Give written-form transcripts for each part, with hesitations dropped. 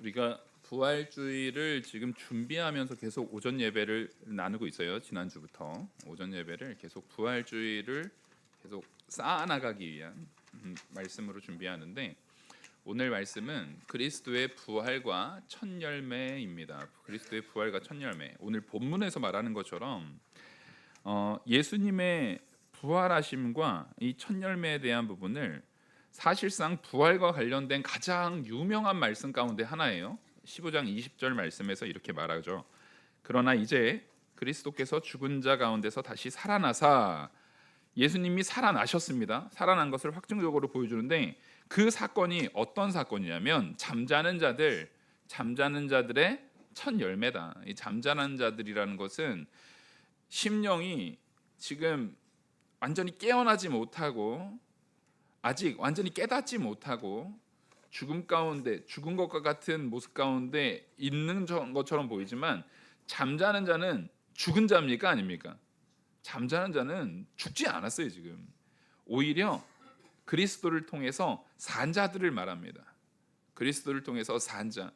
우리가 부활주의를 지금 준비하면서 계속 오전 예배를 나누고 있어요. 지난주부터 오전 예배를 계속 부활주의를 계속 쌓아나가기 위한 말씀으로 준비하는데, 오늘 말씀은 그리스도의 부활과 첫 열매입니다. 그리스도의 부활과 첫 열매. 오늘 본문에서 말하는 것처럼 예수님의 부활하심과 이 첫 열매에 대한 부분을 사실상 부활과 관련된 가장 유명한 말씀 가운데 하나예요. 15장 20절 말씀에서 이렇게 말하죠. 그러나 이제 그리스도께서 죽은 자 가운데서 다시 살아나사, 예수님이 살아나셨습니다. 살아난 것을 확증적으로 보여주는데, 그 사건이 어떤 사건이냐면 잠자는 자들의 첫 열매다. 이 잠자는 자들이라는 것은 심령이 지금 완전히 깨어나지 못하고 아직 완전히 깨닫지 못하고 죽음 가운데, 죽은 것과 같은 모습 가운데 있는 것처럼 보이지만, 잠자는 자는 죽은 자입니까 아닙니까? 잠자는 자는 죽지 않았어요. 지금 오히려 그리스도를 통해서 산 자들을 말합니다. 그리스도를 통해서 산 자.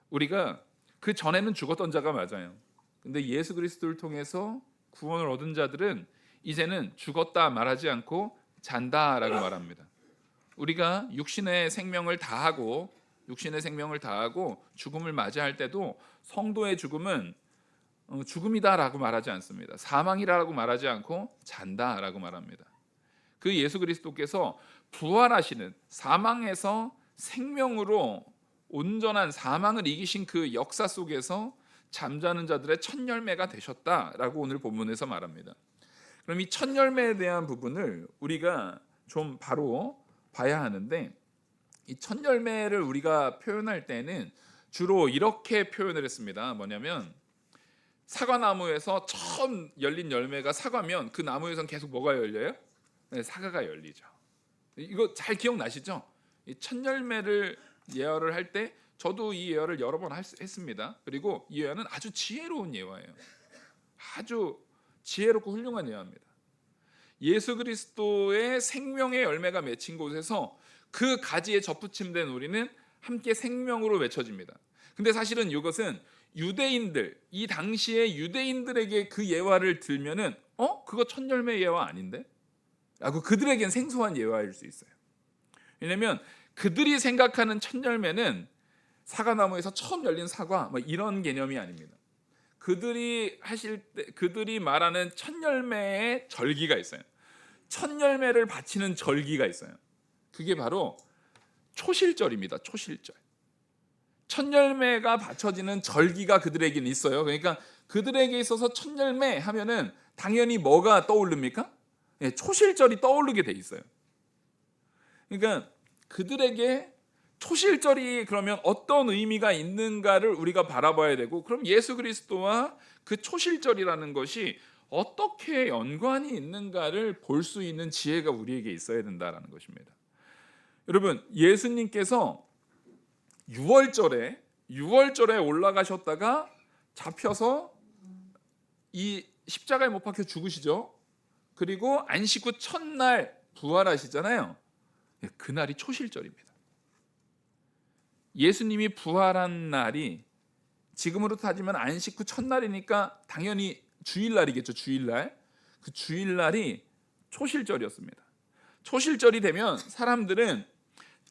우리가 그 전에는 죽었던 자가 맞아요. 근데 예수 그리스도를 통해서 구원을 얻은 자들은 이제는 죽었다 말하지 않고 잔다라고 말합니다. 우리가 육신의 생명을 다하고 죽음을 맞이할 때도 성도의 죽음은 죽음이다라고 말하지 않습니다. 사망이라고 말하지 않고 잔다라고 말합니다. 그 예수 그리스도께서 부활하시는, 사망에서 생명으로 온전한 사망을 이기신 그 역사 속에서 잠자는 자들의 첫 열매가 되셨다라고 오늘 본문에서 말합니다. 그럼 이 첫 열매에 대한 부분을 우리가 좀 바로 봐야 하는데, 이 첫 열매를 우리가 표현할 때는 주로 이렇게 표현을 했습니다. 뭐냐면, 사과나무에서 처음 열린 열매가 사과면 그 나무에선 계속 뭐가 열려요? 네, 사과가 열리죠. 이거 잘 기억나시죠? 이 첫 열매를 예언을 할 때 저도 이 예언을 여러 번 했습니다. 그리고 이 예언은 아주 지혜로운 예화예요. 아주 지혜롭고 훌륭한 예화입니다. 예수 그리스도의 생명의 열매가 맺힌 곳에서 그 가지에 접붙임된 우리는 함께 생명으로 맺혀집니다. 근데 사실은 이것은 유대인들, 이 당시의 유대인들에게 그 예화를 들면은 그거 첫 열매 예화 아닌데? 라고 그들에겐 생소한 예화일 수 있어요. 왜냐면 그들이 생각하는 첫 열매는 사과나무에서 처음 열린 사과 뭐 이런 개념이 아닙니다. 그들이 말하는 첫 열매의 절기가 있어요. 첫 열매를 바치는 절기가 있어요. 그게 바로 초실절입니다. 초실절. 첫 열매가 바쳐지는 절기가 그들에게는 있어요. 그러니까 그들에게 있어서 첫 열매 하면은 당연히 뭐가 떠오릅니까? 네, 초실절이 떠오르게 돼 있어요. 그러니까 그들에게 초실절이 그러면 어떤 의미가 있는가를 우리가 바라봐야 되고, 그럼 예수 그리스도와 그 초실절이라는 것이 어떻게 연관이 있는가를 볼 수 있는 지혜가 우리에게 있어야 된다라는 것입니다. 여러분, 예수님께서 6월절에 올라가셨다가 잡혀서 이 십자가에 못 박혀 죽으시죠. 그리고 안식 후 첫날 부활하시잖아요. 그날이 초실절입니다. 예수님이 부활한 날이 지금으로 따지면 안식 후 첫날이니까 당연히 주일날이겠죠. 주일날. 그 주일날이 초실절이었습니다. 초실절이 되면 사람들은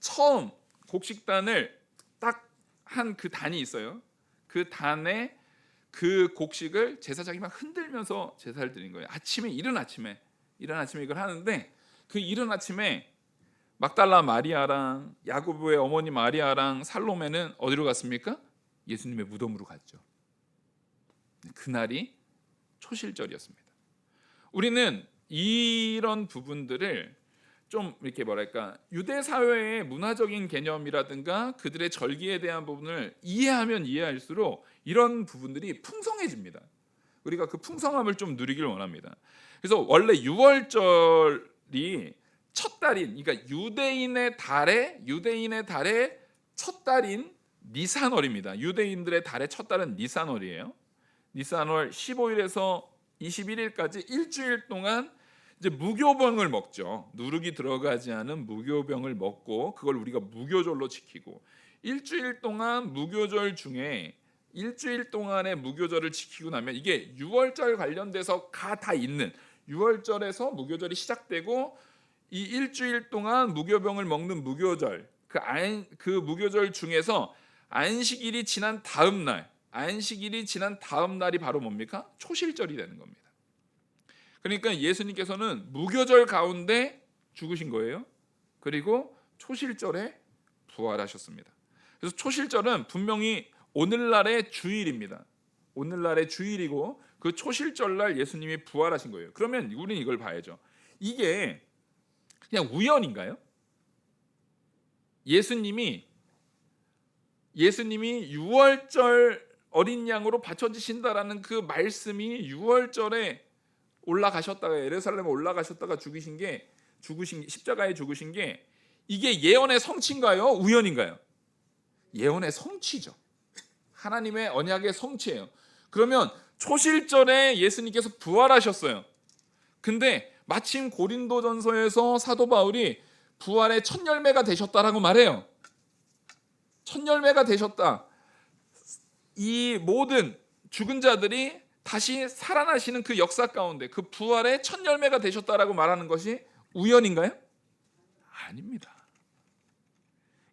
처음 곡식단을 딱 한 그 단이 있어요. 그 단에 그 곡식을 제사장이 막 흔들면서 제사를 드린 거예요. 이른 아침에 이걸 하는데, 그 이른 아침에 막달라 마리아랑 야고보의 어머니 마리아랑 살로메는 어디로 갔습니까? 예수님의 무덤으로 갔죠. 그날이 초실절이었습니다. 우리는 이런 부분들을 좀 이렇게 유대 사회의 문화적인 개념이라든가 그들의 절기에 대한 부분을 이해하면 이해할수록 이런 부분들이 풍성해집니다. 우리가 그 풍성함을 좀 누리길 원합니다. 그래서 원래 6월절이 첫 달인, 그러니까 유대인의 달의 첫 달인 니산월입니다. 유대인들의 달의 첫 달은 니산월이에요. 니산월 15일에서 21일까지 일주일 동안 이제 무교병을 먹죠. 누룩이 들어가지 않은 무교병을 먹고, 그걸 우리가 무교절로 지키고, 일주일 동안 무교절 중에 일주일 동안의 무교절을 지키고 나면 이게 유월절 관련돼서 다 있는 유월절에서 무교절이 시작되고 이 일주일 동안 무교병을 먹는 무교절 그 무교절 중에서 안식일이 지난 다음 날이 바로 뭡니까? 초실절이 되는 겁니다. 그러니까 예수님께서는 무교절 가운데 죽으신 거예요. 그리고 초실절에 부활하셨습니다. 그래서 초실절은 분명히 오늘날의 주일입니다. 오늘날의 주일이고 그 초실절날 예수님이 부활하신 거예요. 그러면 우리는 이걸 봐야죠. 이게 그냥 우연인가요? 예수님이 유월절 어린 양으로 바쳐지신다라는 그 말씀이 유월절에 올라가셨다가 예루살렘에 올라가셨다가 십자가에 죽으신 게 이게 예언의 성취인가요? 우연인가요? 예언의 성취죠. 하나님의 언약의 성취예요. 그러면 초실절에 예수님께서 부활하셨어요. 근데 마침 고린도전서에서 사도 바울이 부활의 첫 열매가 되셨다라고 말해요. 첫 열매가 되셨다. 이 모든 죽은 자들이 다시 살아나시는 그 역사 가운데 그 부활의 첫 열매가 되셨다라고 말하는 것이 우연인가요? 아닙니다.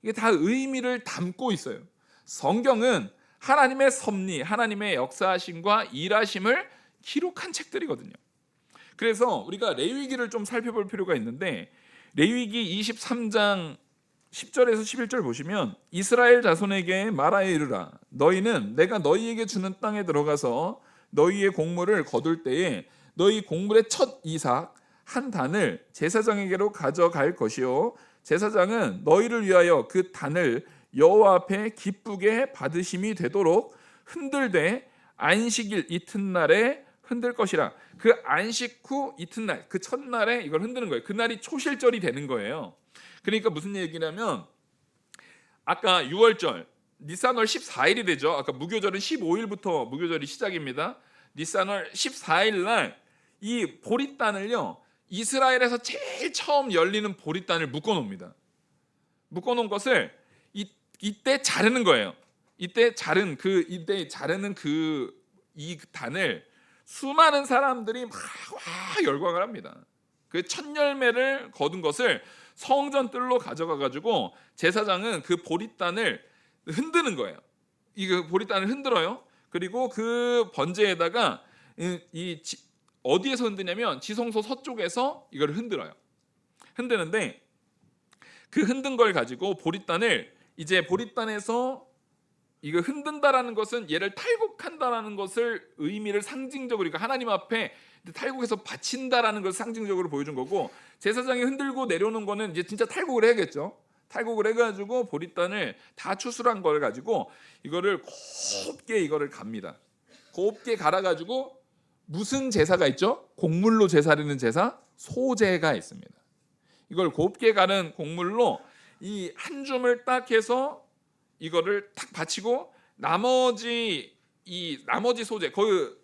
이게 다 의미를 담고 있어요. 성경은 하나님의 섭리, 하나님의 역사하심과 일하심을 기록한 책들이거든요. 그래서 우리가 레위기를 좀 살펴볼 필요가 있는데 레위기 23장 10절에서 11절 보시면 이스라엘 자손에게 말하여 이르라 너희는 내가 너희에게 주는 땅에 들어가서 너희의 곡물을 거둘 때에 너희 곡물의 첫 이삭 한 단을 제사장에게로 가져갈 것이요 제사장은 너희를 위하여 그 단을 여호와 앞에 기쁘게 받으심이 되도록 흔들되 안식일 이튿날에 흔들 것이라. 그 안식 후 이튿날 그 첫날에 이걸 흔드는 거예요. 그날이 초실절이 되는 거예요. 그러니까 무슨 얘기냐면 아까 유월절 니산월 14일이 되죠. 아까 무교절은 15일부터 무교절이 시작입니다. 니산월 14일 날 이 보리단을요 이스라엘에서 제일 처음 열리는 보리단을 묶어놓습니다. 묶어놓은 것을 이때 자르는 거예요. 이때 자르는 이 단을 수많은 사람들이 막 열광을 합니다. 그 첫 열매를 거둔 것을 성전 뜰로 가져가 가지고 제사장은 그 보리단을 흔드는 거예요. 이 보리단을 흔들어요. 그리고 그 번제에다가 어디에서 흔드냐면 지성소 서쪽에서 이걸 흔들어요. 흔드는데 그 흔든 걸 가지고 보리단을 이제 보리단에서 이거 흔든다라는 것은 얘를 탈곡한다라는 것을 의미를 상징적으로 그러니까 하나님 앞에 탈곡해서 바친다라는 것을 상징적으로 보여준 거고 제사장이 흔들고 내려오는 거는 이제 진짜 탈곡을 해야겠죠. 탈곡을 해가지고 보리단을 다 추출한 걸 가지고 이거를 곱게 이거를 갑니다. 곱게 갈아가지고 무슨 제사가 있죠? 곡물로 제사드리는 제사 소제가 있습니다. 이걸 곱게 가른 곡물로 이 한 줌을 딱 해서 이거를 탁 바치고 나머지 소재 그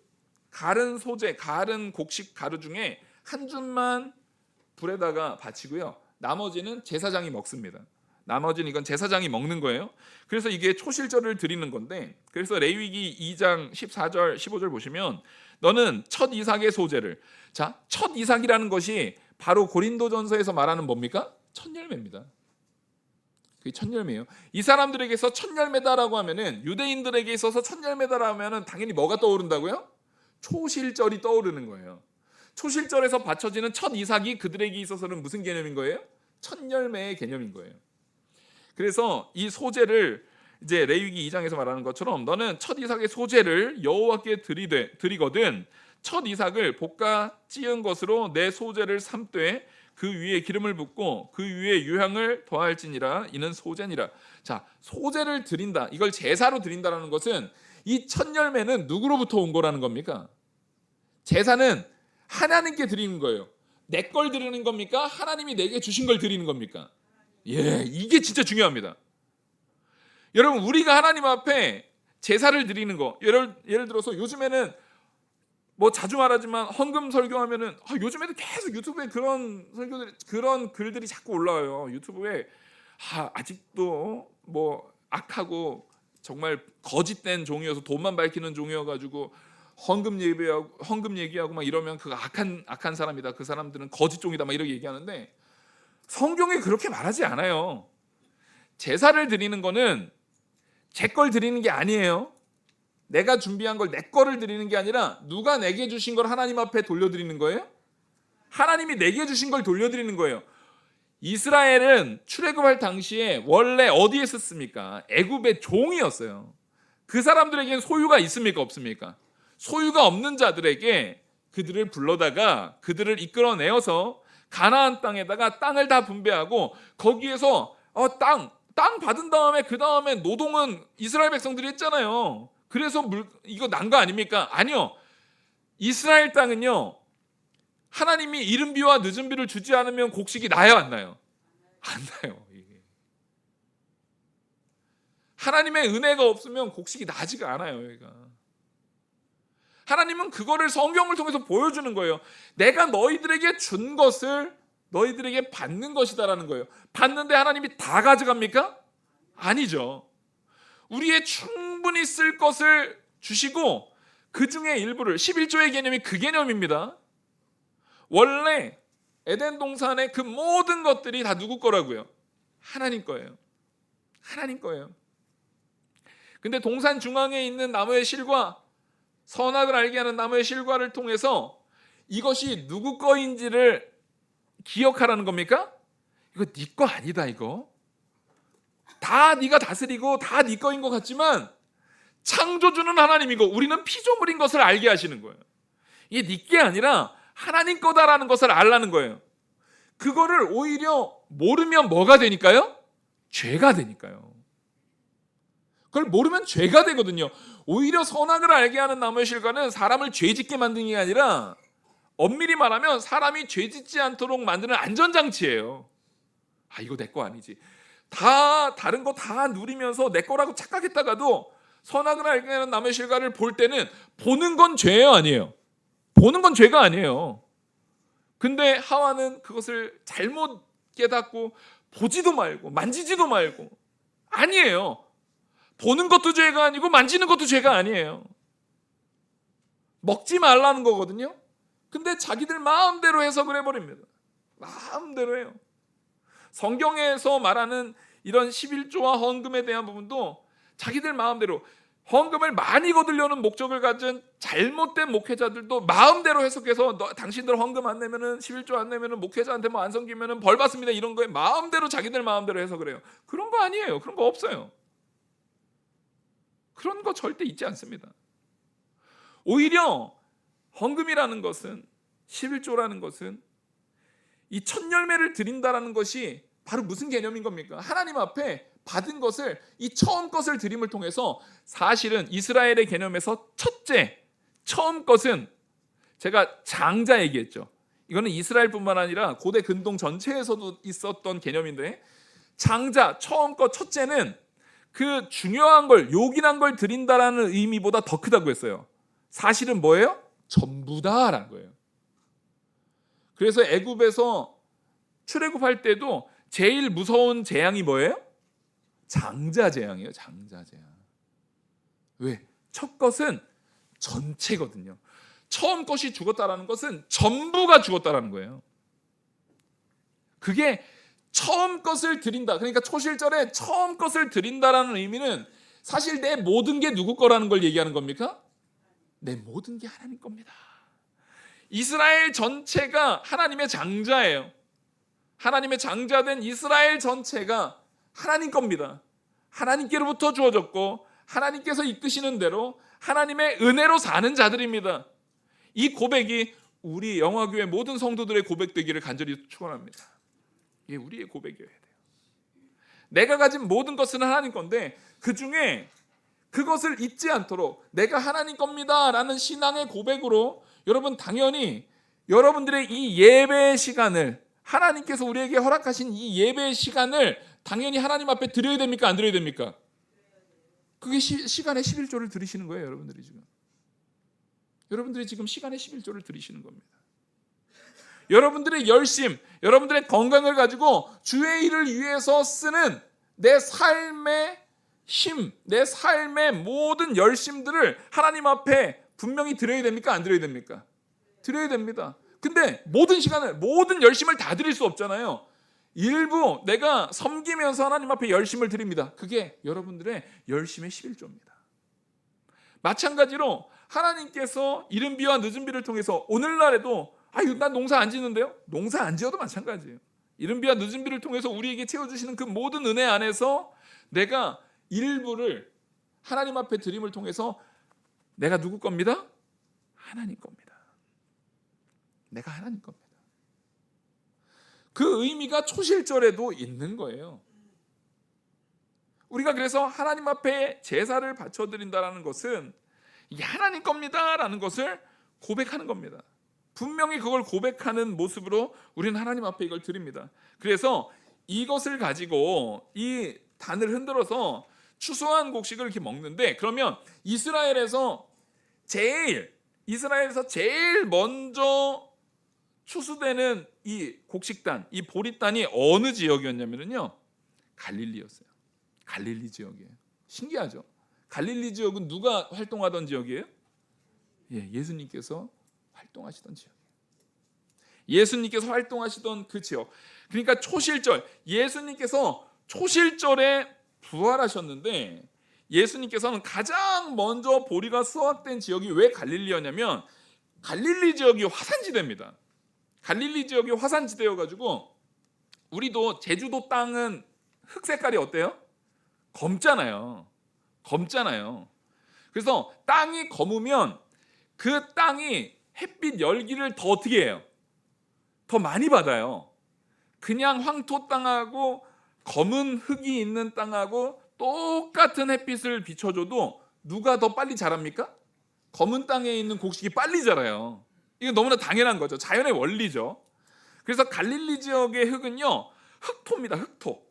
가른 소재 가른 곡식 가루 중에 한 줌만 불에다가 바치고요. 나머지는 제사장이 먹습니다. 나머지는 이건 제사장이 먹는 거예요. 그래서 이게 초실절을 드리는 건데 그래서 레위기 2장 14절 15절 보시면 너는 첫 이삭의 소재를 첫 이삭이라는 것이 바로 고린도전서에서 말하는 뭡니까? 첫 열매입니다. 그게 첫 열매예요. 이 사람들에게서 첫 열매다라고 하면은 유대인들에게 있어서 첫 열매다라고 하면은 당연히 뭐가 떠오른다고요? 초실절이 떠오르는 거예요. 초실절에서 바쳐지는 첫 이삭이 그들에게 있어서는 무슨 개념인 거예요? 첫 열매의 개념인 거예요. 그래서 이 소재를 이제 레위기 2장에서 말하는 것처럼 너는 첫 이삭의 소재를 여호와께 드리거든 첫 이삭을 볶아 찌은 것으로 내 소재를 삶되 그 위에 기름을 붓고 그 위에 유향을 더할지니라 이는 소제니라. 자, 소제를 드린다. 이걸 제사로 드린다라는 것은 이 첫 열매는 누구로부터 온 거라는 겁니까? 제사는 하나님께 드리는 거예요. 내 걸 드리는 겁니까? 하나님이 내게 주신 걸 드리는 겁니까? 예, 이게 진짜 중요합니다. 여러분, 우리가 하나님 앞에 제사를 드리는 거 예를 들어서 요즘에는 뭐 자주 말하지만 헌금 설교하면은 요즘에도 계속 유튜브에 그런 글들이 자꾸 올라와요. 유튜브에 아직도 뭐 악하고 정말 거짓된 종이어서 돈만 밝히는 종이어가지고 헌금 얘기하고 막 이러면 그거 악한 사람이다. 그 사람들은 거짓 종이다. 막 이렇게 얘기하는데 성경에 그렇게 말하지 않아요. 제사를 드리는 거는 제 걸 드리는 게 아니에요. 내가 준비한 걸 내 거를 드리는 게 아니라 누가 내게 주신 걸 하나님 앞에 돌려드리는 거예요? 하나님이 내게 주신 걸 돌려드리는 거예요. 이스라엘은 출애굽할 당시에 원래 어디에 있었습니까? 애굽의 종이었어요. 그 사람들에게는 소유가 있습니까? 없습니까? 소유가 없는 자들에게 그들을 불러다가 그들을 이끌어내어서 가나안 땅에다가 땅을 다 분배하고 거기에서 땅 받은 다음에 그 다음에 노동은 이스라엘 백성들이 했잖아요. 그래서 이거 난 거 아닙니까? 아니요. 이스라엘 땅은요, 하나님이 이른 비와 늦은 비를 주지 않으면 곡식이 나요, 안 나요? 안 나요. 이게. 하나님의 은혜가 없으면 곡식이 나지가 않아요. 여기가. 하나님은 그거를 성경을 통해서 보여주는 거예요. 내가 너희들에게 준 것을 너희들에게 받는 것이다라는 거예요. 받는데 하나님이 다 가져갑니까? 아니죠. 우리의 충분히 쓸 것을 주시고 그 중에 일부를 11조의 개념이 그 개념입니다. 원래 에덴 동산의 그 모든 것들이 다 누구 거라고요? 하나님 거예요. 하나님 거예요. 근데 동산 중앙에 있는 나무의 실과 선악을 알게 하는 나무의 실과를 통해서 이것이 누구 거인지를 기억하라는 겁니까? 이거 네 거 아니다 이거. 다 네가 다스리고 다 네 거인 것 같지만 창조주는 하나님이고 우리는 피조물인 것을 알게 하시는 거예요. 이게 네 게 아니라 하나님 거다라는 것을 알라는 거예요. 그거를 오히려 모르면 뭐가 되니까요? 죄가 되니까요. 그걸 모르면 죄가 되거든요. 오히려 선악을 알게 하는 나무의 실과는 사람을 죄짓게 만드는 게 아니라 엄밀히 말하면 사람이 죄짓지 않도록 만드는 안전장치예요. 이거 내 거 아니지. 다른 거 다 누리면서 내 거라고 착각했다가도 선악을 알게 하는 나무의 실과를 볼 때는 보는 건 죄예요, 아니에요? 보는 건 죄가 아니에요. 근데 하와는 그것을 잘못 깨닫고 보지도 말고 만지지도 말고 아니에요. 보는 것도 죄가 아니고 만지는 것도 죄가 아니에요. 먹지 말라는 거거든요. 근데 자기들 마음대로 해석을 해버립니다. 마음대로 해요. 성경에서 말하는 이런 11조와 헌금에 대한 부분도 자기들 마음대로 헌금을 많이 거두려는 목적을 가진 잘못된 목회자들도 마음대로 해석해서 당신들 헌금 안 내면은 11조 안 내면은 목회자한테 뭐 안 섬기면은 벌 받습니다. 이런 거에 마음대로 자기들 마음대로 해석을 해요. 그런 거 아니에요. 그런 거 없어요. 그런 거 절대 있지 않습니다. 오히려 헌금이라는 것은 11조라는 것은 이 첫 열매를 드린다라는 것이 바로 무슨 개념인 겁니까? 하나님 앞에 받은 것을 이 처음 것을 드림을 통해서 사실은 이스라엘의 개념에서 첫째, 처음 것은 제가 장자 얘기했죠. 이거는 이스라엘뿐만 아니라 고대 근동 전체에서도 있었던 개념인데 장자, 처음 것 첫째는 그 중요한 걸 요긴한 걸 드린다라는 의미보다 더 크다고 했어요. 사실은 뭐예요? 전부다라는 거예요. 그래서 애굽에서 출애굽할 때도 제일 무서운 재앙이 뭐예요? 장자 재앙이에요. 장자 재앙. 왜? 첫 것은 전체거든요. 처음 것이 죽었다라는 것은 전부가 죽었다라는 거예요. 그게 처음 것을 드린다. 그러니까 초실절에 처음 것을 드린다라는 의미는 사실 내 모든 게 누구 거라는 걸 얘기하는 겁니까? 내 모든 게 하나님 겁니다. 이스라엘 전체가 하나님의 장자예요. 하나님의 장자된 이스라엘 전체가 하나님 겁니다. 하나님께로부터 주어졌고 하나님께서 이끄시는 대로 하나님의 은혜로 사는 자들입니다. 이 고백이 우리 영화교회 모든 성도들의 고백되기를 간절히 축원합니다. 이게 우리의 고백이어야 돼요. 내가 가진 모든 것은 하나님 건데 그 중에 그것을 잊지 않도록 내가 하나님 겁니다라는 신앙의 고백으로 여러분 당연히 여러분들의 이 예배의 시간을 하나님께서 우리에게 허락하신 이 예배의 시간을 당연히 하나님 앞에 드려야 됩니까? 안 드려야 됩니까? 그게 시간의 11조를 드리시는 거예요. 여러분들이 지금 시간의 11조를 드리시는 겁니다. 여러분들의 열심, 여러분들의 건강을 가지고 주의 일을 위해서 쓰는 내 삶의 내 삶의 모든 열심들을 하나님 앞에 분명히 드려야 됩니까? 안 드려야 됩니까? 드려야 됩니다. 근데 모든 시간을, 모든 열심을 다 드릴 수 없잖아요. 일부 내가 섬기면서 하나님 앞에 열심을 드립니다. 그게 여러분들의 열심의 11조입니다. 마찬가지로 하나님께서 이른 비와 늦은 비를 통해서 오늘날에도 난 농사 안 지는데요? 농사 안 지어도 마찬가지예요. 이른 비와 늦은 비를 통해서 우리에게 채워주시는 그 모든 은혜 안에서 내가 일부를 하나님 앞에 드림을 통해서 내가 누구 겁니다? 하나님 겁니다. 내가 하나님 겁니다. 그 의미가 초실절에도 있는 거예요. 우리가 그래서 하나님 앞에 제사를 바쳐드린다는 것은 이게 하나님 겁니다라는 것을 고백하는 겁니다. 분명히 그걸 고백하는 모습으로 우리는 하나님 앞에 이걸 드립니다. 그래서 이것을 가지고 이 단을 흔들어서 추수한 곡식을 이렇게 먹는데, 그러면 이스라엘에서 제일 먼저 추수되는 이 곡식단, 이 보리단이 어느 지역이었냐면요, 갈릴리였어요. 갈릴리 지역이에요. 신기하죠? 갈릴리 지역은 누가 활동하던 지역이에요? 예수님께서 활동하시던 지역이에요. 예수님께서 활동하시던 그 지역. 그러니까 초실절, 예수님께서 초실절에 부활하셨는데, 예수님께서는 가장 먼저 보리가 수확된 지역이 왜 갈릴리였냐면, 갈릴리 지역이 화산지대입니다. 갈릴리 지역이 화산지대여가지고, 우리도 제주도 땅은 흙 색깔이 어때요? 검잖아요. 그래서 땅이 검으면 그 땅이 햇빛 열기를 더 어떻게 해요? 더 많이 받아요. 그냥 황토 땅하고 검은 흙이 있는 땅하고 똑같은 햇빛을 비춰줘도 누가 더 빨리 자랍니까? 검은 땅에 있는 곡식이 빨리 자라요. 이거 너무나 당연한 거죠. 자연의 원리죠. 그래서 갈릴리 지역의 흙은요, 흙토입니다. 흙토.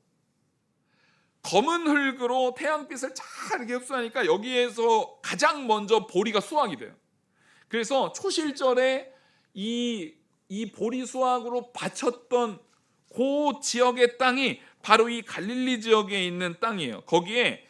검은 흙으로 태양빛을 잘 이렇게 흡수하니까 여기에서 가장 먼저 보리가 수확이 돼요. 그래서 초실절에 이 보리 수확으로 바쳤던 그 지역의 땅이 바로 이 갈릴리 지역에 있는 땅이에요. 거기에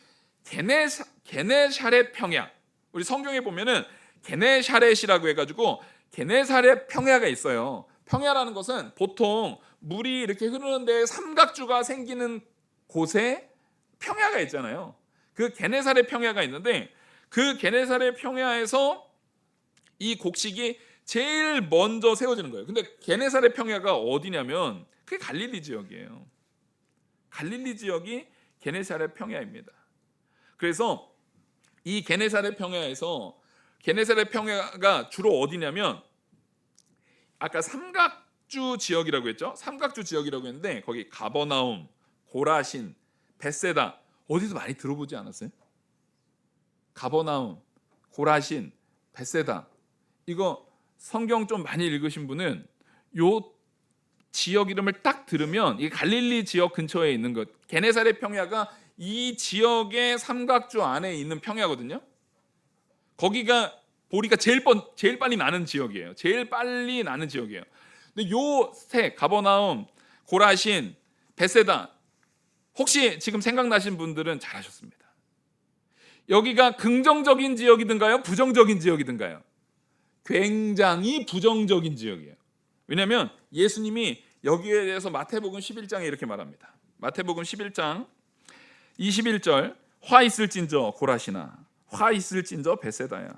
게네사렛 평야, 우리 성경에 보면은 게네사렛이라고 해가지고 게네사렛 평야가 있어요. 평야라는 것은 보통 물이 이렇게 흐르는데 삼각주가 생기는 곳에 평야가 있잖아요. 그 게네사렛 평야가 있는데, 그 게네사렛 평야에서 이 곡식이 제일 먼저 세워지는 거예요. 근데 게네사렛 평야가 어디냐면 그게 갈릴리 지역이에요. 갈릴리 지역이 게네사렛 평야입니다. 그래서 이 게네사렛 평야에서, 게네사렛 평야가 주로 어디냐면, 아까 삼각주 지역이라고 했죠. 삼각주 지역이라고 했는데 거기 가버나움, 고라신, 벳세다, 어디서 많이 들어보지 않았어요? 가버나움, 고라신, 벳세다. 이거 성경 좀 많이 읽으신 분은 요 지역 이름을 딱 들으면 이게 갈릴리 지역 근처에 있는 것. 게네사렛 평야가 이 지역의 삼각주 안에 있는 평야거든요. 거기가 보리가 제일 빨리 나는 지역이에요. 제일 빨리 나는 지역이에요. 근데 요 세, 가버나움, 고라신, 벳세다, 혹시 지금 생각나신 분들은 잘하셨습니다. 여기가 긍정적인 지역이든가요? 부정적인 지역이든가요? 굉장히 부정적인 지역이에요. 왜냐하면 예수님이 여기에 대해서 마태복음 11장에 이렇게 말합니다. 마태복음 11장 21절, 화 있을진저 고라시나, 화 있을진저 벳세다야,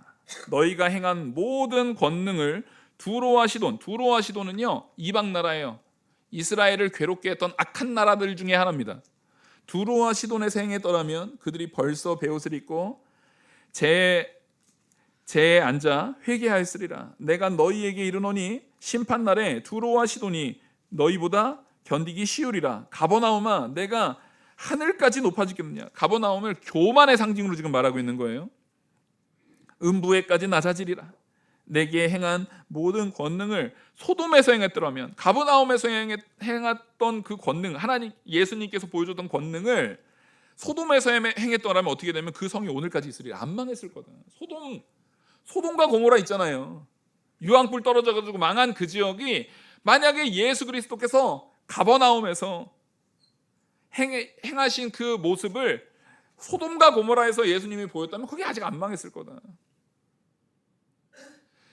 너희가 행한 모든 권능을 두로와 시돈은요 이방 나라예요. 이스라엘을 괴롭게 했던 악한 나라들 중에 하나입니다. 두로와 시돈에서 행했더라면 그들이 벌써 베옷을 입고 제에 앉아 회개하였으리라. 내가 너희에게 이르노니 심판날에 두로와 시돈이 너희보다 견디기 쉬우리라. 가버나움아, 내가 하늘까지 높아지겠느냐. 가버나움을 교만의 상징으로 지금 말하고 있는 거예요. 음부에까지 낮아지리라. 내게 행한 모든 권능을 소돔에서 행했더라면, 가버나움에서 행했던 그 권능, 하나님 예수님께서 보여줬던 권능을 소돔에서 행했더라면 어떻게 되면 그 성이 오늘까지 있으리라. 안 망했을 거다. 소돔과 고모라 있잖아요. 유황불 떨어져가지고 망한 그 지역이 만약에 예수 그리스도께서 가버나움에서 행하신 그 모습을 소돔과 고모라에서 예수님이 보였다면 거기 아직 안 망했을 거다.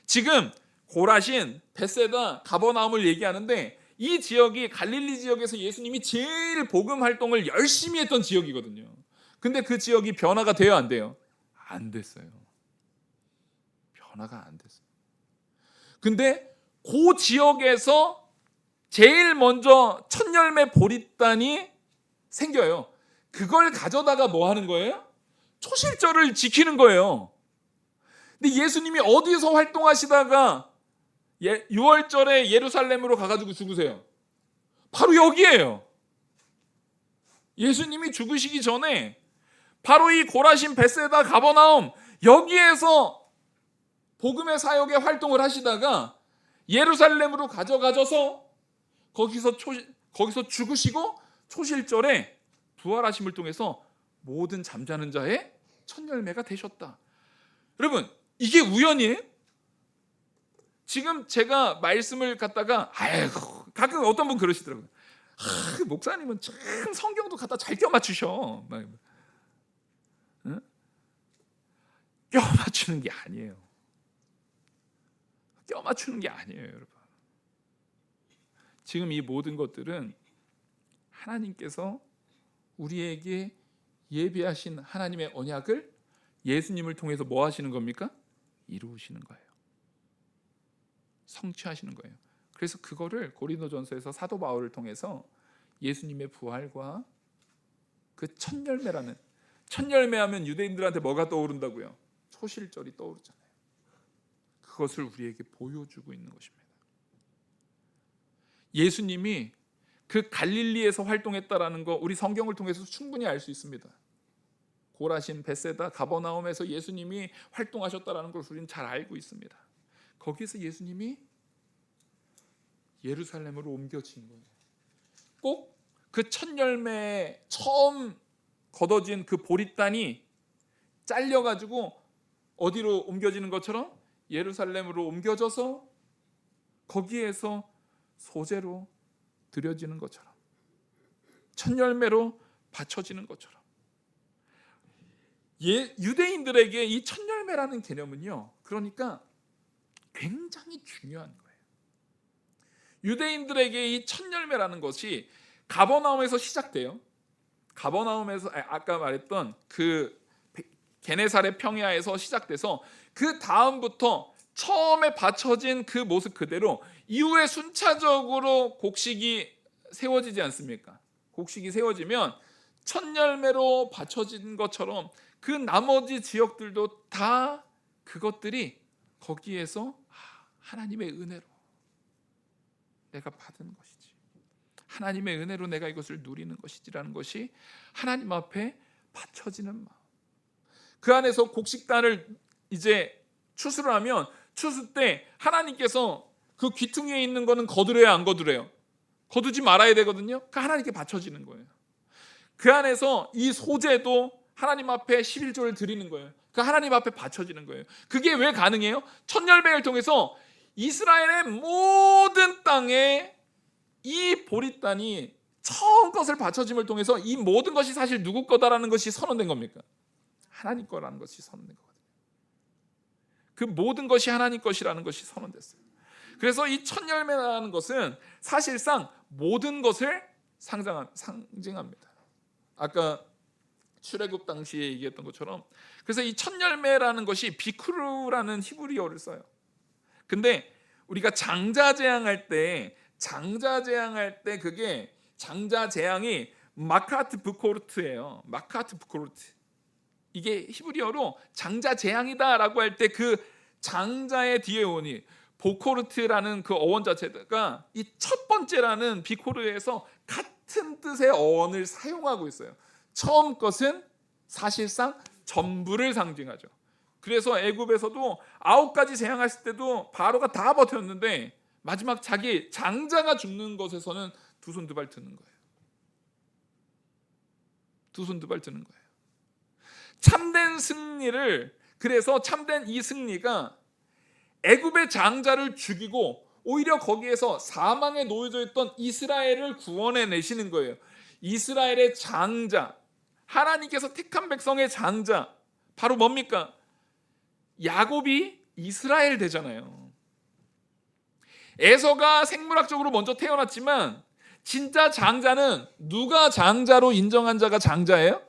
지금 고라신, 벳세다, 가버나움을 얘기하는데 이 지역이 갈릴리 지역에서 예수님이 제일 복음 활동을 열심히 했던 지역이거든요. 근데 그 지역이 변화가 돼요, 안 돼요? 안 됐어요. 변화가 안 됐어요. 근데 그 지역에서 제일 먼저 첫 열매 보릿단이 생겨요. 그걸 가져다가 뭐 하는 거예요? 초실절을 지키는 거예요. 근데 예수님이 어디서 활동하시다가 6월절에 예루살렘으로 가가지고 죽으세요? 바로 여기에요. 예수님이 죽으시기 전에 바로 이 고라신, 벳세다, 가버나움 여기에서 복음의 사역의 활동을 하시다가 예루살렘으로 가져가셔서 거기서 죽으시고 초실절에 부활하심을 통해서 모든 잠자는 자의 첫 열매가 되셨다. 여러분, 이게 우연이에요? 지금 제가 말씀을 갖다가 가끔 어떤 분 그러시더라고요. 목사님은 참 성경도 갖다 잘 껴 맞추셔. 응? 껴 맞추는 게 아니에요. 껴 맞추는 게 아니에요, 여러분. 지금 이 모든 것들은 하나님께서 우리에게 예비하신 하나님의 언약을 예수님을 통해서 뭐 하시는 겁니까? 이루시는 거예요. 성취하시는 거예요. 그래서 그거를 고린도전서에서 사도 바울을 통해서 예수님의 부활과 그 첫 열매라는, 첫 열매하면 유대인들한테 뭐가 떠오른다고요? 초실절이 떠오르잖아요. 그것을 우리에게 보여주고 있는 것입니다. 예수님이 그 갈릴리에서 활동했다라는 거 우리 성경을 통해서 충분히 알 수 있습니다. 고라신, 벳세다, 가버나움에서 예수님이 활동하셨다라는 걸 우리는 잘 알고 있습니다. 거기서 예수님이 예루살렘으로 옮겨진 거예요. 꼭 그 첫 열매에 처음 걷어진 그 보릿단이 잘려가지고 어디로 옮겨지는 것처럼 예루살렘으로 옮겨져서 거기에서 소재로 드려지는 것처럼, 첫 열매로 바쳐지는 것처럼, 유대인들에게 이 첫 열매라는 개념은요, 그러니까 굉장히 중요한 거예요. 유대인들에게 이 첫 열매라는 것이 가버나움에서 시작돼요. 가버나움에서 아까 말했던 그 게네사렛 평야에서 시작돼서 그 다음부터 처음에 바쳐진 그 모습 그대로 이후에 순차적으로 곡식이 세워지지 않습니까? 곡식이 세워지면 첫 열매로 바쳐진 것처럼 그 나머지 지역들도 다 그것들이 거기에서 하나님의 은혜로 내가 받은 것이지, 하나님의 은혜로 내가 이것을 누리는 것이지라는 것이 하나님 앞에 바쳐지는 마음. 그 안에서 곡식단을 이제 추수를 하면 추수 때 하나님께서 그 귀퉁이에 있는 거는 거두려야 안 거두래요? 거두지 말아야 되거든요. 그 하나님께 바쳐지는 거예요. 그 안에서 이 소재도 하나님 앞에 11조를 드리는 거예요. 그 하나님 앞에 바쳐지는 거예요. 그게 왜 가능해요? 첫 열매를 통해서 이스라엘의 모든 땅에 이 보릿단이 처음 것을 바쳐짐을 통해서 이 모든 것이 사실 누구 거다라는 것이 선언된 겁니까? 하나님 거라는 것이 선언된 거거든요. 그 모든 것이 하나님 것이라는 것이 선언됐어요. 그래서 이 첫 열매라는 것은 사실상 모든 것을 상징합니다. 아까 출애굽 당시에 얘기했던 것처럼, 그래서 이 첫 열매라는 것이 비쿠르라는 히브리어를 써요. 근데 우리가 장자 제향할 때 그게 장자 제향이 마카트 부코르트예요. 마카트 부코르트. 이게 히브리어로 장자 제향이다라고 할 때 그 장자의 뒤에 오니 보코르트라는 그 어원 자체가 이 첫 번째라는 비코르에서 같은 뜻의 어원을 사용하고 있어요. 처음 것은 사실상 전부를 상징하죠. 그래서 애굽에서도 9가지 재앙했을 때도 바로가 다 버텼는데 마지막 자기 장자가 죽는 것에서는 두 손 두 발 드는 거예요. 두 손 두 발 드는 거예요. 참된 승리를, 그래서 참된 이 승리가 애굽의 장자를 죽이고 오히려 거기에서 사망에 놓여져 있던 이스라엘을 구원해 내시는 거예요. 이스라엘의 장자, 하나님께서 택한 백성의 장자 바로 뭡니까? 야곱이 이스라엘 되잖아요. 에서가 생물학적으로 먼저 태어났지만 진짜 장자는 누가 장자로 인정한 자가 장자예요?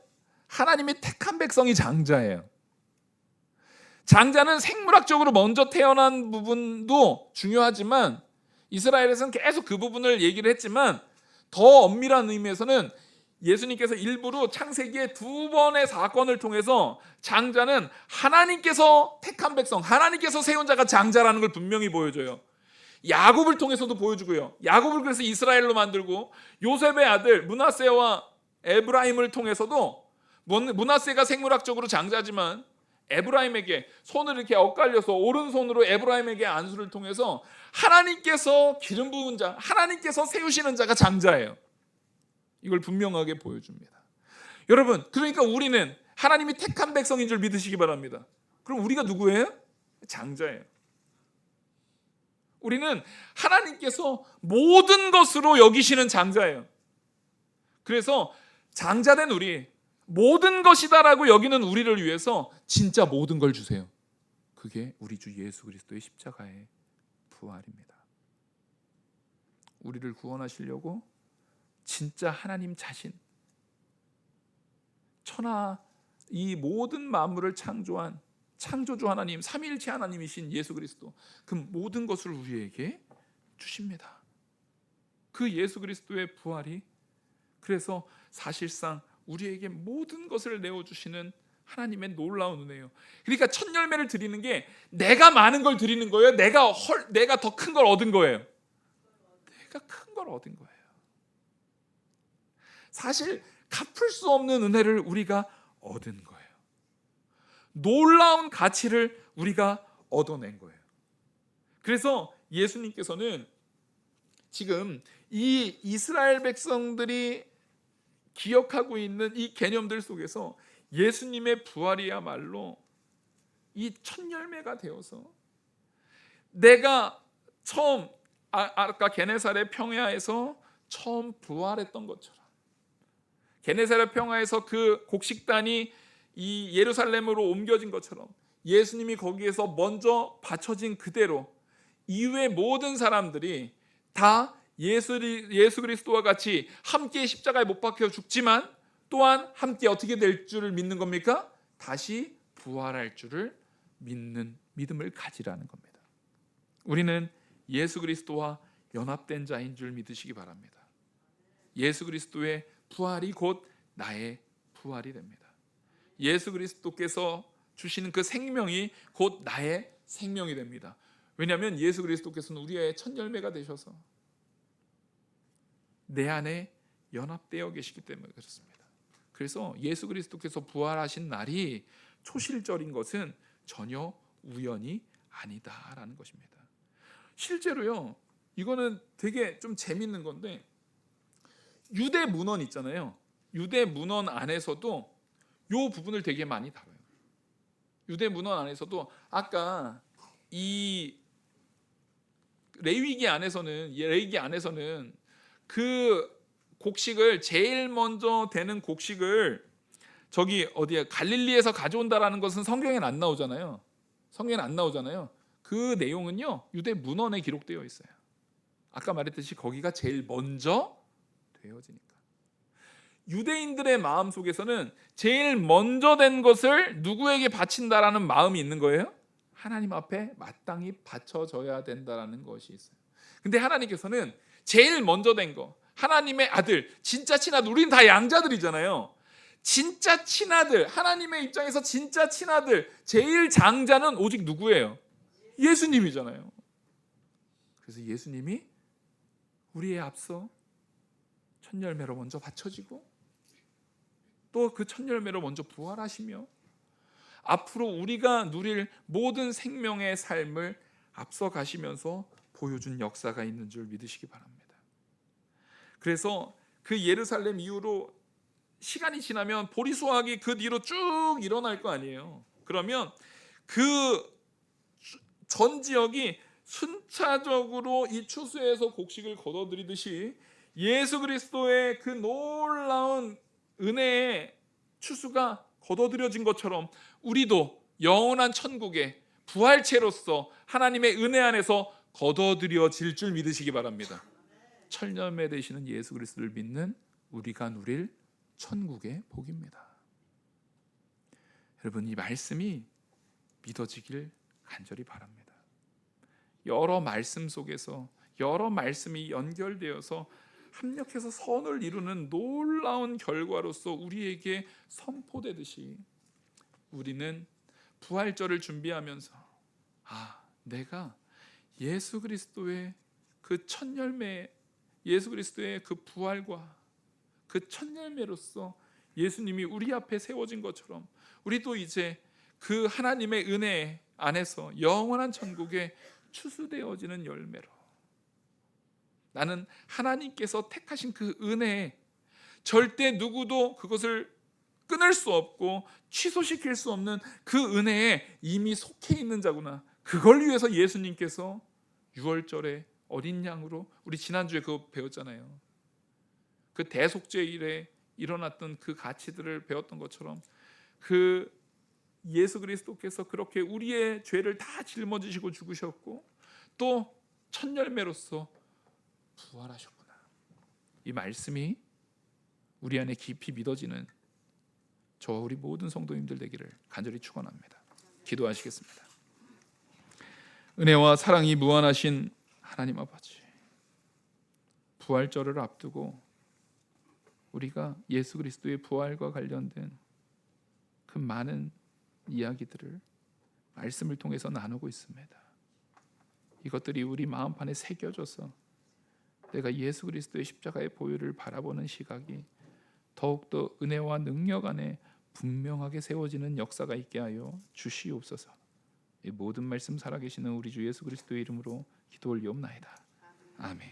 하나님의 택한 백성이 장자예요. 장자는 생물학적으로 먼저 태어난 부분도 중요하지만 이스라엘에서는 계속 그 부분을 얘기를 했지만 더 엄밀한 의미에서는 예수님께서 일부러 창세기의 두 번의 사건을 통해서 장자는 하나님께서 택한 백성, 하나님께서 세운 자가 장자라는 걸 분명히 보여줘요. 야곱을 통해서도 보여주고요. 야곱을 그래서 이스라엘로 만들고 요셉의 아들 므낫세와 에브라임을 통해서도 므낫세가 생물학적으로 장자지만 에브라임에게 손을 이렇게 엇갈려서 오른손으로 에브라임에게 안수를 통해서 하나님께서 기름 부은 자, 하나님께서 세우시는 자가 장자예요. 이걸 분명하게 보여줍니다. 여러분, 그러니까 우리는 하나님이 택한 백성인 줄 믿으시기 바랍니다. 그럼 우리가 누구예요? 장자예요. 우리는 하나님께서 모든 것으로 여기시는 장자예요. 그래서 장자된 우리, 모든 것이다라고 여기는 우리를 위해서 진짜 모든 걸 주세요. 그게 우리 주 예수 그리스도의 십자가의 부활입니다. 우리를 구원하시려고 진짜 하나님 자신, 천하 이 모든 만물을 창조한 창조주 하나님, 삼위일체 하나님이신 예수 그리스도, 그 모든 것을 우리에게 주십니다. 그 예수 그리스도의 부활이 그래서 사실상 우리에게 모든 것을 내어주시는 하나님의 놀라운 은혜예요. 그러니까 첫 열매를 드리는 게 내가 많은 걸 드리는 거예요? 내가 더 큰 걸 얻은 거예요? 내가 큰 걸 얻은 거예요. 사실 갚을 수 없는 은혜를 우리가 얻은 거예요. 놀라운 가치를 우리가 얻어낸 거예요. 그래서 예수님께서는 지금 이 이스라엘 백성들이 기억하고 있는 이 개념들 속에서 예수님의 부활이야말로 이 첫 열매가 되어서 내가 처음 아까 게네사렛 평야에서 처음 부활했던 것처럼 게네사렛 평야에서 그 곡식단이 이 예루살렘으로 옮겨진 것처럼 예수님이 거기에서 먼저 바쳐진 그대로 이후의 모든 사람들이 다 예수 그리스도와 같이 함께 십자가에 못 박혀 죽지만 또한 함께 어떻게 될 줄을 믿는 겁니까? 다시 부활할 줄을 믿는 믿음을 가지라는 겁니다. 우리는 예수 그리스도와 연합된 자인 줄 믿으시기 바랍니다. 예수 그리스도의 부활이 곧 나의 부활이 됩니다. 예수 그리스도께서 주시는 그 생명이 곧 나의 생명이 됩니다. 왜냐하면 예수 그리스도께서는 우리의 첫 열매가 되셔서 내 안에 연합되어 계시기 때문에 그렇습니다. 그래서 예수 그리스도께서 부활하신 날이 초실절인 것은 전혀 우연이 아니다라는 것입니다. 실제로요, 이거는 되게 좀 재밌는 건데 유대 문헌 있잖아요. 유대 문헌 안에서도 이 부분을 되게 많이 다뤄요. 유대 문헌 안에서도 아까 이 레위기 안에서는 그 곡식을 제일 먼저 되는 곡식을 저기 어디야 갈릴리에서 가져온다라는 것은 성경에는 안 나오잖아요. 성경에는 안 나오잖아요. 그 내용은요 유대 문헌에 기록되어 있어요. 아까 말했듯이 거기가 제일 먼저 되어지니까. 유대인들의 마음 속에서는 제일 먼저 된 것을 누구에게 바친다라는 마음이 있는 거예요? 하나님 앞에 마땅히 바쳐져야 된다라는 것이 있어요. 근데 하나님께서는 제일 먼저 된 거, 하나님의 아들, 진짜 친아들, 우리는 다 양자들이잖아요. 진짜 친아들, 하나님의 입장에서 진짜 친아들, 제일 장자는 오직 누구예요? 예수님이잖아요. 그래서 예수님이 우리의 앞서 첫 열매로 먼저 바쳐지고 또 그 첫 열매로 먼저 부활하시며 앞으로 우리가 누릴 모든 생명의 삶을 앞서 가시면서 보여준 역사가 있는 줄 믿으시기 바랍니다. 그래서 그 예루살렘 이후로 시간이 지나면 보리수확이 그 뒤로 쭉 일어날 거 아니에요. 그러면 그 전 지역이 순차적으로 이 추수에서 곡식을 거둬들이듯이 예수 그리스도의 그 놀라운 은혜의 추수가 거둬들여진 것처럼 우리도 영원한 천국의 부활체로서 하나님의 은혜 안에서 거둬들여질 줄 믿으시기 바랍니다. 천년매 되시는 예수 그리스도를 믿는 우리가 누릴 천국의 복입니다. 여러분, 이 말씀이 믿어지길 간절히 바랍니다. 여러 말씀 속에서 여러 말씀이 연결되어서 합력해서 선을 이루는 놀라운 결과로서 우리에게 선포되듯이 우리는 부활절을 준비하면서 내가 예수 그리스도의 그 첫 열매, 예수 그리스도의 그 부활과 그 첫 열매로서 예수님이 우리 앞에 세워진 것처럼 우리도 이제 그 하나님의 은혜 안에서 영원한 천국에 추수되어지는 열매로, 나는 하나님께서 택하신 그 은혜에 절대 누구도 그것을 끊을 수 없고 취소시킬 수 없는 그 은혜에 이미 속해 있는 자구나. 그걸 위해서 예수님께서 6월절에 어린 양으로, 우리 지난주에 그거 배웠잖아요. 그 대속죄일에 일어났던 그 가치들을 배웠던 것처럼 그 예수 그리스도께서 그렇게 우리의 죄를 다 짊어지시고 죽으셨고 또 첫 열매로서 부활하셨구나. 이 말씀이 우리 안에 깊이 믿어지는 저와 우리 모든 성도님들 되기를 간절히 축원합니다. 기도하시겠습니다. 은혜와 사랑이 무한하신 하나님 아버지, 부활절을 앞두고 우리가 예수 그리스도의 부활과 관련된 그 많은 이야기들을 말씀을 통해서 나누고 있습니다. 이것들이 우리 마음판에 새겨져서 내가 예수 그리스도의 십자가의 보혈을 바라보는 시각이 더욱더 은혜와 능력 안에 분명하게 세워지는 역사가 있게 하여 주시옵소서. 이 모든 말씀 살아계시는 우리 주 예수 그리스도의 이름으로 기도 올리옵나이다. 아멘.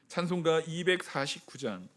찬송가 249장